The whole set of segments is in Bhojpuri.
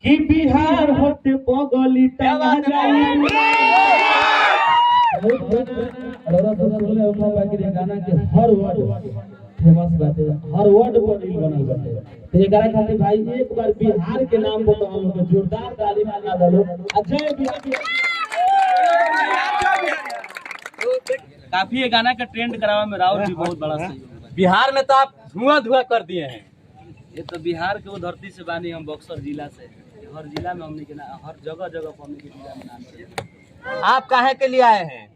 कि बिहार होते बगली टंगा जाई। गाना के हर वर्ड फेमस बाटे, हर वर्ड पर रील बनल बाटे। तो एकरा खातिर भाई एक बार बिहार के नाम पर हम लोग जोरदार ताली मारना दलो। जय बिहार। काफी ये गाना का ट्रेंड करावा में राहुल भी बहुत बड़ा सहयोग है। बिहार में तो आप धुआं धुआं कर दिए हैं। ये तो बिहार के वो धरती से बानी, हम बक्सर जिला से, हर जिला में हमने के ना, हर जगह जगह पर हमने के जिला में नाम है। आप काहे के लिए आए हैं?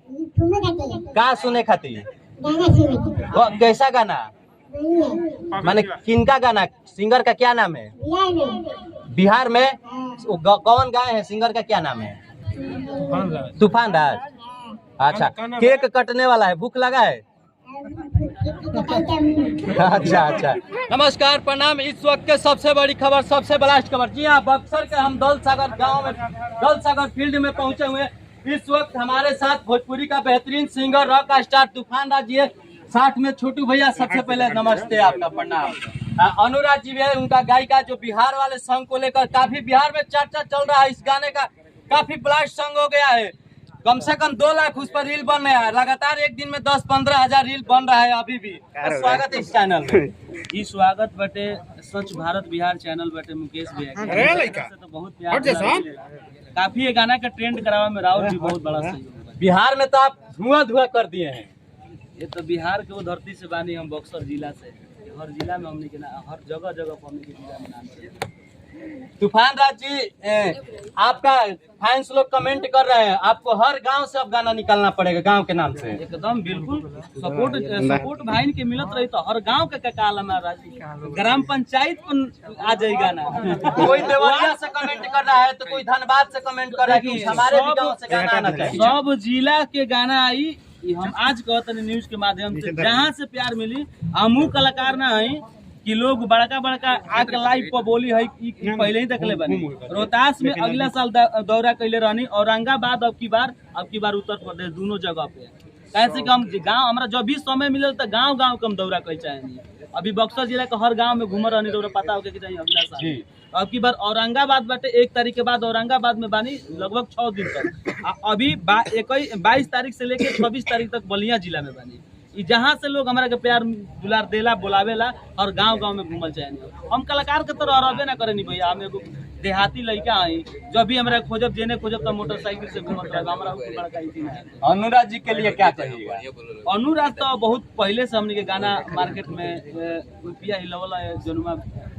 कहाँ सुने खातिर? कैसा गाना? माने किनका गाना? सिंगर का क्या नाम है? बिहार में कौन गाए हैं? सिंगर का क्या नाम है? तूफान राज। अच्छा, केक कटने वाला है, भूख लगा है? अच्छा अच्छा, नमस्कार, प्रणाम। इस वक्त के सबसे बड़ी खबर, सबसे ब्लास्ट खबर। जी हाँ, बक्सर के हम दौल सागर गाँव में, दौल सागर फील्ड में पहुंचे हुए। इस वक्त हमारे साथ भोजपुरी का बेहतरीन सिंगर, रॉक स्टार तूफान राज जी है, साथ में छोटू भैया। सबसे पहले नमस्ते, आपका प्रणाम। अनुराग जी भी है, उनका गायिका, जो बिहार वाले सॉन्ग को लेकर काफी बिहार में चर्चा चल रहा है। इस गाने का काफी ब्लास्ट सॉन्ग हो गया है, कम से कम 2 लाख उस पर रील बन रहा है। लगातार एक दिन में 10-15 हजार रील बन रहा है अभी भी। स्वागत है इस चैनल में। ई स्वागत बटे स्वच्छ भारत बिहार चैनल बटे मुकेश भैया से तो बहुत प्यार। काफी ये गाना का ट्रेंड करावा में राहुल भी बहुत बड़ा सहयोग है। बिहार में तो आप धुआं धुआं कर दिए हैं। ये तो बिहार के वो धरती से बानी, हम बक्सर जिला से, हर जिला में हमने के ना, हर जगह जगह पर हमने के जिला में नाम है। तूफान राज जी, आपका फैंस लोग कमेंट कर रहे हैं, आपको हर गांव से अब गाना निकालना पड़ेगा, गांव के नाम से। एकदम बिल्कुल सपोर्ट भाई के मिलत रही तो हर गांव का काल हमारा ग्राम पंचायत पर आ जाए गाना। कोई देवरिया से कमेंट कर रहा है, तो कोई धनबाद से कमेंट कर रहा है कि हमारे भी गांव से गाना आना चाहिए। सब जिला के गाना आई, हम आज कहते हैं न्यूज के माध्यम से, जहाँ से प्यार मिली। हमू कलाकार ना है कि लोग बड़का बड़का आके लाइव पर बोली है कि पहले ही देखले बनी। रोहतास में अगला साल दौरा कैले रहनी, औरंगाबाद अब की बार उत्तर प्रदेश, दोनों जगह पे। कैसे कि हम गाँव हमारा जब भी समय मिलल तो गाँव गाँव के हम दौरा कर चाहेंगे। अभी बक्सर जिला के हर गाँव में घूम रहनी, तो पता होगा कि चाहिए अगला साल। अब की बार औरंगाबाद बाटे, 1 तारीख के बाद औरंगाबाद में बानी लगभग 6 दिन तक। अभी 22 तारीख से लेके 26 तारीख तक बलिया जिला में बानी। जहाँ से लोग हमारा के प्यार दुलार देला, बोलावेला, और गांव गांव में घूमल चाहेंगे। हम कलाकार के तरह रहबे ना करे भैया, हम एगो देहाती लड़का आई, जब भी हमारा खोजब जेने खोजब तो मोटरसाइकिल से घूमत रहे। हमारा बड़का इसी है। अनुराग जी के लिए क्या कहिएगा? अनुराग तो बहुत पहले से हमने के गाना मार्केट में रुपया हिलवला जनुमा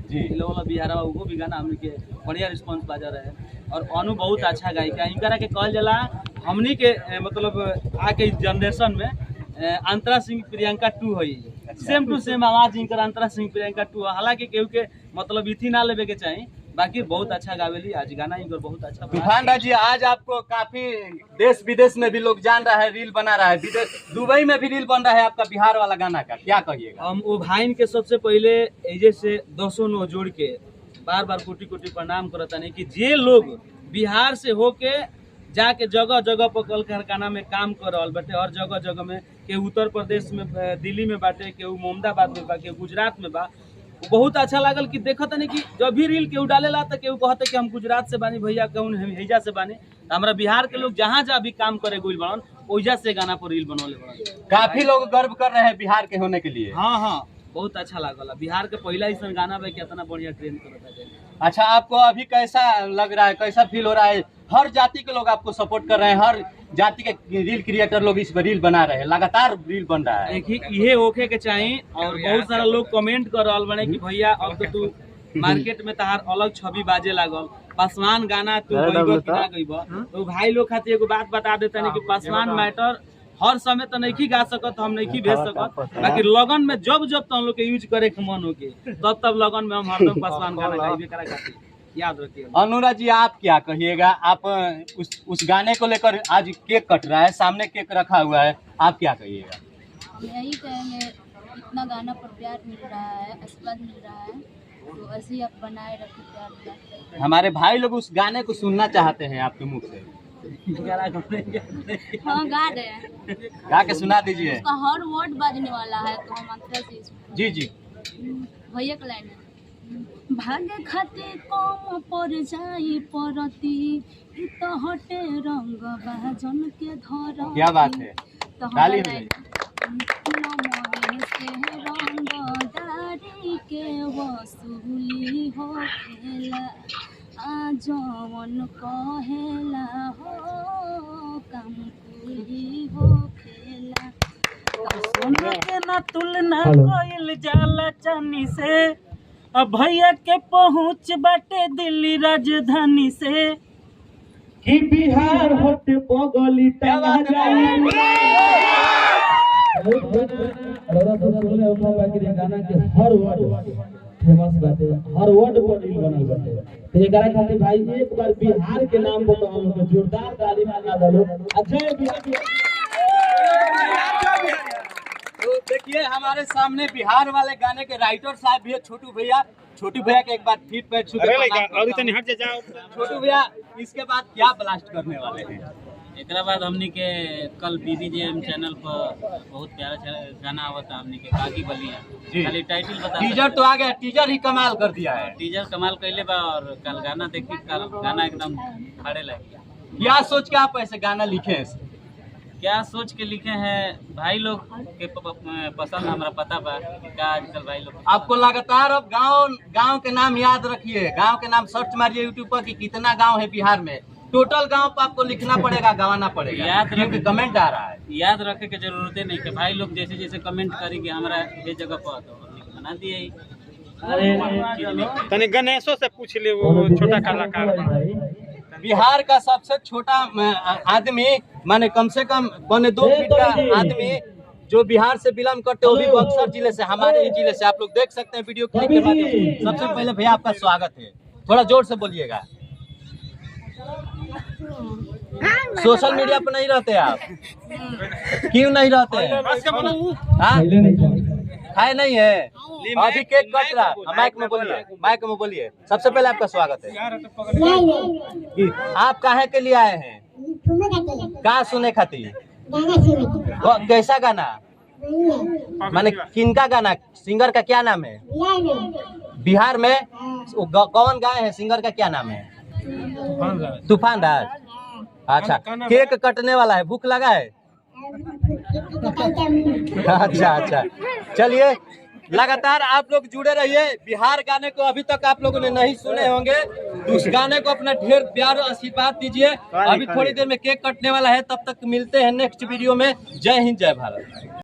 जी हिलवला बिहारा, वो भी गाना हमने के बढ़िया रिस्पांस बाजा रहे। और अनु बहुत अच्छा गायिका, इनकरा के कहल जाला हमनी के मतलब आके जनरेशन में अंतरा सिंह प्रियंका 2 है। सेम टू सेम आवाज इनकर अंतरा सिंह प्रियंका 2। हालांकि केहू के मतलब इथी ना लेवे के चाहिए, बाकी बहुत अच्छा गावेली। आज गाना इनकर बहुत अच्छा। तूफान राज जी, आज आपको काफी देश विदेश में भी लोग जान रहा है, रील बना रहा है, विदेश दुबई में भी रील बन रहा है आपका बिहार वाला गाना का, क्या कहिएगा? हम वो भाई के सबसे पहले एजे से 200 नो जोड़ के बार बार कोटि कोटि प्रणाम करता नहीं कि जे लोग बिहार से होके जाके जगह जगह पर कल कारखाना में काम कर रहा बाटे, हर जगह जगह में, के उत्तर प्रदेश में, दिल्ली में बाटे, के मोहम्मदाबाद में बा, के गुजरात में बा। बहुत अच्छा लागल कि देखत नहीं कि जब भी रील केहू डालेला तो केहू कहते कि हम गुजरात से बानी भैया, कहूँ हैजा से बानी। हमारा बिहार के लोग जहाँ जहाँ भी काम करे गुल बड़न, ओइजा से गाना पर रील बनौले बड़न। काफी लोग गर्व कर रहे हैं बिहार के होने के लिए। हाँ हाँ, बहुत अच्छा लागल। बिहार के पहला ऐसा गाना बा, कितना बढ़िया ट्रेंड करता है। अच्छा, आपको अभी कैसा लग रहा है, कैसा फील हो रहा है? हर जाति के लोग आपको सपोर्ट कर रहे हैं, हर जाति के रील क्रिएटर लोग इस पर रील बना रहे हैं, लगातार रील बन रहा है। ये होके के चाहिए। और बहुत सारा लोग कमेंट कर रहा बने कि भैया अब तो तू मार्केट में तहार अलग छवि बाजे लागल, पासवान गाना तू गइबो कि ना गइबो। तो भाई लोग खातिर एगो बात बता देते हैं कि पासवान मैटर हर समय तो नहीं गा सकत, हम नहीं भेज सकत, बाकी लगन में जब जब तो हम लोग के यूज करे के मन होके तब लगन में हम हरदम पासवान गाना गाइबे करा खातिर, याद रखिए। अनुराग जी, आप क्या कहिएगा? आप उस गाने को लेकर आज केक कट रहा है, सामने केक रखा हुआ है, आप क्या कहिएगा? यही कहेंगे, इतना गाना पर प्यार मिल रहा है, आशीर्वाद मिल रहा है, तो ऐसे ही आप बनाए रखें प्यार। हमारे भाई लोग उस गाने को सुनना चाहते हैं आपके मुख से। हाँ, गा रहे हैं, गा के सुना दीजिए। उसका हर वर्ड बाजने वाला है, तो हम अंतरा से जी जी, भैया का लाइन है। भागे खातिर कम पर जाई परती ई तो हटे रंग बाजन के धर। क्या बात है, तो डाली हमारा हुई। नमरे से रंग दारी के वसूली हो खेला आ जवन कहेला हो काम कुली हो खेला। सोना के ना तुलना कोइल जाला चांदी से, अब भैया के पहुँच बाटे दिल्ली राजधानी से। कि बिहार होट पगली टंगा जाई। गाना के हर वर्ड फेमस बाटे, हर वर्ड पर रील बनल बाटे। तो एकरा खातिर भाई एक बार बिहार के नाम पर तो हम लोग जोरदार ताली मारना दलो। जय बिहार। तो देखिए हमारे सामने बिहार वाले गाने के राइटर साहब भी है, छोटू भैया। छोटू भैया के एक बार फीट पे छू के छोटू भैया इसके बाद क्या ब्लास्ट करने वाले हैं? एकरा बाद हमनी के कल BBJM चैनल पर बहुत प्यारा गाना आवता हमनी के काकी बलिया। खाली टाइटल बता, टीजर तो आ गया, टीजर ही कमाल कर दिया है। टीजर कमाल कैले बा और कल गाना देखी, कल गाना एकदम फाड़े लगे। क्या सोच के आप ऐसे गाना लिखे हैं? क्या सोच के लिखे हैं भाई लोग के पसंद हमरा पता बा कि का आजकल भाई लोग आपको लगातार अब गांव के नाम याद रखिए, गांव के नाम सर्च मारिए यूट्यूब पर कि कितना गांव है बिहार में। टोटल गांव पर आपको लिखना पड़ेगा, गवाना पड़ेगा, याद क्योंकि कमेंट आ रहा है। याद रखे के जरूरत नहीं कि भाई लोग जैसे जैसे कमेंट करेंगे हमारा ये जगह पर तो बना दिए। तनी गणेशो से पूछ ले, वो छोटा कलाकार बिहार का सबसे छोटा आदमी, माने कम से कम 2 फीट का आदमी जो बिहार से बिलोंग करते, वो भी बक्सर जिले से, हमारे ही जिले से। आप लोग देख सकते हैं वीडियो क्लिप के माध्यम से। सबसे पहले भैया आपका स्वागत है, थोड़ा जोर से बोलिएगा। सोशल मीडिया पर नहीं रहते आप? क्यों नहीं रहते हैं? खाए नहीं है? अभी केक कट रहा, माइक में बोलिए, माइक में बोलिए। सबसे पहले आपका स्वागत है। आप कहाँ के लिए आए हैं? कहाँ सुने खातिर? कैसा गाना? माने किनका गाना? सिंगर का क्या नाम है? बिहार में कौन गाए हैं? सिंगर का क्या नाम है? तूफानदार। अच्छा, केक कटने वाला है, भूख लगा है? अच्छा, चलिए लगातार आप लोग जुड़े रहिए। बिहार गाने को अभी तक आप लोगों ने नहीं सुने होंगे, तो उस गाने को अपना ढेर प्यार आशीर्वाद दीजिए। अभी थोड़ी देर में केक कटने वाला है, तब तक मिलते हैं नेक्स्ट वीडियो में। जय हिंद, जय भारत।